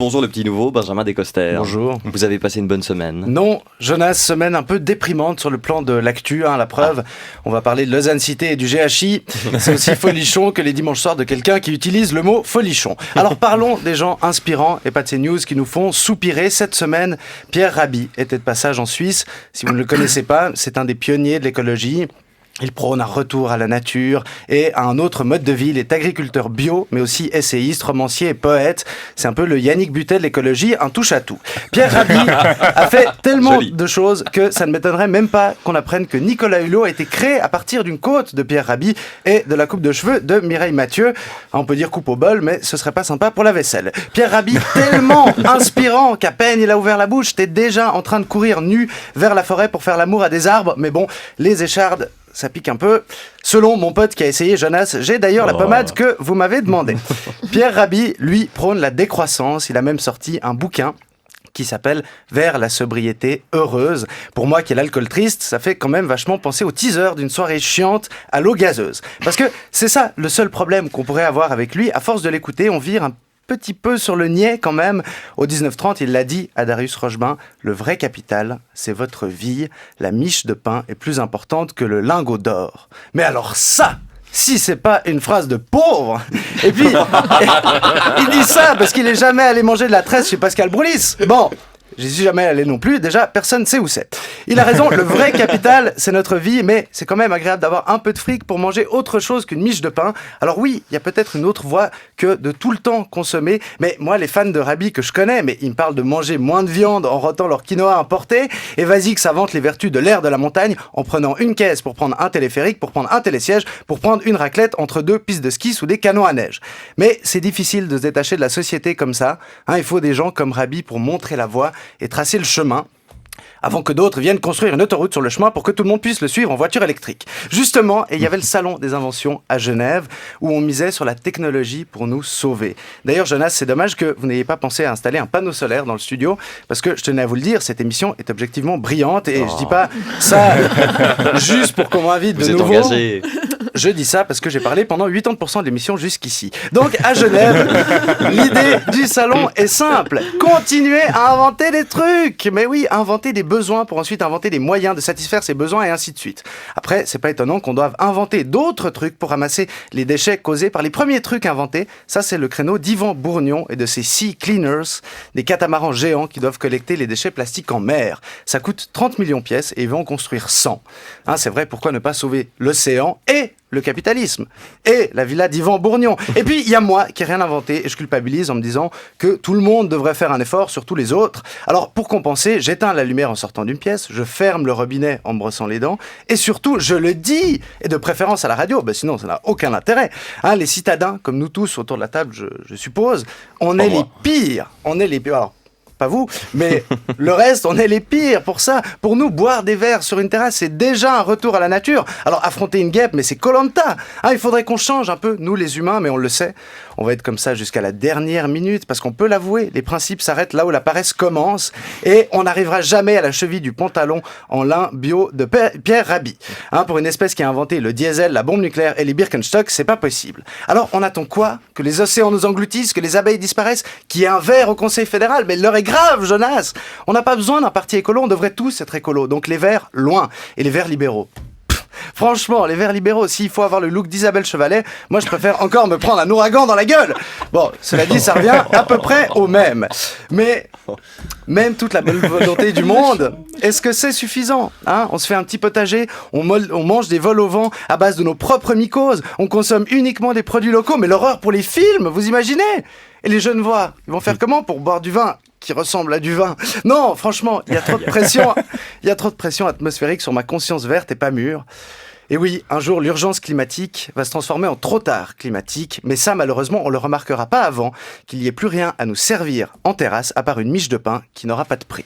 Bonjour le petit nouveau, Benjamin Descoster. Bonjour. Vous avez passé une bonne semaine? Non, Jonas, semaine un peu déprimante sur le plan de l'actu, la preuve. On va parler de Lausanne Cité et du GHI. C'est aussi folichon que les dimanches soirs de quelqu'un qui utilise le mot folichon. Alors parlons des gens inspirants et pas de ces news qui nous font soupirer. Cette semaine, Pierre Rabhi était de passage en Suisse. Si vous ne le connaissez pas, c'est un des pionniers de l'écologie. Il prône un retour à la nature et à un autre mode de vie. Il est agriculteur bio, mais aussi essayiste, romancier et poète. C'est un peu le Yannick Butet de l'écologie, un touche-à-tout. Pierre Rabhi a fait tellement de choses que ça ne m'étonnerait même pas qu'on apprenne que Nicolas Hulot a été créé à partir d'une côte de Pierre Rabhi et de la coupe de cheveux de Mireille Mathieu. On peut dire coupe au bol, mais ce serait pas sympa pour la vaisselle. Pierre Rabhi, tellement inspirant qu'à peine il a ouvert la bouche, t'es déjà en train de courir nu vers la forêt pour faire l'amour à des arbres. Mais bon, les échardes, ça pique un peu. Selon mon pote qui a essayé, Jonas, j'ai d'ailleurs la pommade que vous m'avez demandé. Pierre Rabhi, lui, prône la décroissance. Il a même sorti un bouquin qui s'appelle « Vers la sobriété heureuse ». Pour moi, qui est l'alcool triste, ça fait quand même vachement penser au teaser d'une soirée chiante à l'eau gazeuse. Parce que c'est ça le seul problème qu'on pourrait avoir avec lui. À force de l'écouter, on vire un petit peu sur le niais quand même. Au 1930, il l'a dit à Darius Rochebain, le vrai capital, c'est votre vie. La miche de pain est plus importante que le lingot d'or. Mais alors ça, si c'est pas une phrase de pauvre. Et puis, il dit ça parce qu'il est jamais allé manger de la tresse chez Pascal Broulis. Bon, j'y suis jamais allé non plus, déjà personne ne sait où c'est. Il a raison, le vrai capital, c'est notre vie, mais c'est quand même agréable d'avoir un peu de fric pour manger autre chose qu'une miche de pain. Alors oui, il y a peut-être une autre voie que de tout le temps consommer, mais moi, les fans de Rabhi que je connais, mais ils me parlent de manger moins de viande en rotant leur quinoa importé, et vas-y que ça vante les vertus de l'air de la montagne en prenant une caisse pour prendre un téléphérique, pour prendre un télésiège, pour prendre une raclette entre deux pistes de ski sous des canons à neige. Mais c'est difficile de se détacher de la société comme ça. Il faut des gens comme Rabhi pour montrer la voie et tracer le chemin, avant que d'autres viennent construire une autoroute sur le chemin pour que tout le monde puisse le suivre en voiture électrique. Justement, il y avait le salon des inventions à Genève, où on misait sur la technologie pour nous sauver. D'ailleurs, Jonas, c'est dommage que vous n'ayez pas pensé à installer un panneau solaire dans le studio, parce que je tenais à vous le dire, cette émission est objectivement brillante, et je dis pas ça juste pour qu'on m'invite de nouveau. Vous êtes engagé. Je dis ça parce que j'ai parlé pendant 80% de l'émission jusqu'ici. Donc, à Genève, l'idée du salon est simple. Continuer à inventer des trucs. Mais oui, inventer des besoins pour ensuite inventer des moyens de satisfaire ses besoins et ainsi de suite. Après, c'est pas étonnant qu'on doive inventer d'autres trucs pour ramasser les déchets causés par les premiers trucs inventés. Ça, c'est le créneau d'Yvan Bourgnon et de ses Sea Cleaners, des catamarans géants qui doivent collecter les déchets plastiques en mer. Ça coûte 30 millions de pièces et ils vont en construire 100. C'est vrai, pourquoi ne pas sauver l'océan et le capitalisme, et la villa d'Yvan Bourgnon. Et puis, il y a moi qui n'ai rien inventé, et je culpabilise en me disant que tout le monde devrait faire un effort sur tous les autres. Alors, pour compenser, j'éteins la lumière en sortant d'une pièce, je ferme le robinet en me brossant les dents, et surtout, je le dis, et de préférence à la radio, sinon ça n'a aucun intérêt. Les citadins, comme nous tous autour de la table, je suppose, on est les pires. On est les pires. Alors, pas vous, mais le reste, on est les pires pour ça. Pour nous, boire des verres sur une terrasse, c'est déjà un retour à la nature. Alors, affronter une guêpe, mais c'est Koh-Lanta. Il faudrait qu'on change un peu, nous les humains, mais on le sait. On va être comme ça jusqu'à la dernière minute, parce qu'on peut l'avouer, les principes s'arrêtent là où la paresse commence, et on n'arrivera jamais à la cheville du pantalon en lin bio de Pierre Rabhi. Pour une espèce qui a inventé le diesel, la bombe nucléaire et les Birkenstock, c'est pas possible. Alors, on attend quoi? Que les océans nous engloutissent, que les abeilles disparaissent, qu'il y ait un verre au Conseil fédéral? Mais l'heure est grave, Jonas. On n'a pas besoin d'un parti écolo, on devrait tous être écolo. Donc les verts, loin. Et les verts libéraux. Franchement, les verts libéraux, s'il faut avoir le look d'Isabelle Chevalet, moi je préfère encore me prendre un ouragan dans la gueule. Bon, cela dit, ça revient à peu près au même. Mais même toute la bonne volonté du monde, est-ce que c'est suffisant? On se fait un petit potager, on mange des vols au vent à base de nos propres mycoses, on consomme uniquement des produits locaux, mais l'horreur pour les films, vous imaginez? Et les jeunes voix, ils vont faire comment pour boire du vin qui ressemble à du vin? Non, franchement, il y a trop de pression. Il y a trop de pression atmosphérique sur ma conscience verte et pas mûre. Et oui, un jour, l'urgence climatique va se transformer en trop tard climatique. Mais ça, malheureusement, on le remarquera pas avant qu'il n'y ait plus rien à nous servir en terrasse à part une miche de pain qui n'aura pas de prix.